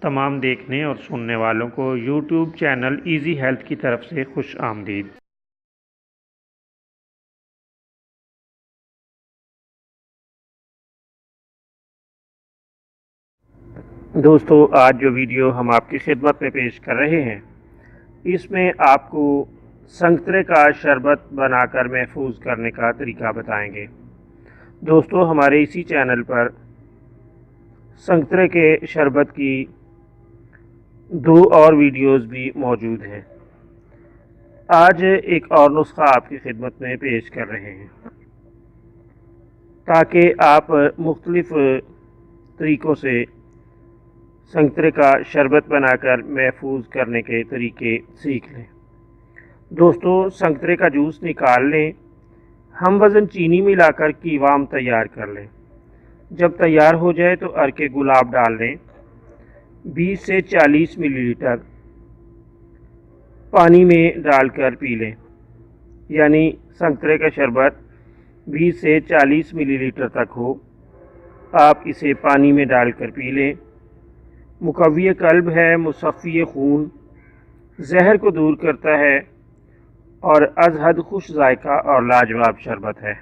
तमाम देखने और सुनने वालों को यूट्यूब चैनल इजी हेल्थ की तरफ से खुश आमदीद। दोस्तों, आज जो वीडियो हम आपकी खिदमत में पेश कर रहे हैं, इसमें आपको संतरे का शरबत बनाकर महफूज करने का तरीका बताएंगे। दोस्तों, हमारे इसी चैनल पर संतरे के शरबत की 2 और वीडियोस भी मौजूद हैं। आज एक और नुस्खा आपकी खिदमत में पेश कर रहे हैं ताकि आप मुख्तलिफ तरीक़ों से संतरे का शरबत बनाकर महफूज करने के तरीके सीख लें। दोस्तों, संतरे का जूस निकाल लें। हम वज़न चीनी मिलाकर कीवाम तैयार कर लें। जब तैयार हो जाए तो अर्के गुलाब डाल दें। 20 से 40 मिलीलीटर पानी में डालकर पी लें। यानी संतरे का शरबत 20 से 40 मिलीलीटर तक हो, आप इसे पानी में डालकर पी लें। मुकव्वी कल्ब है, मुसफ़्फ़ी खून, जहर को दूर करता है और अज़हद खुश जायका और लाजवाब शरबत है।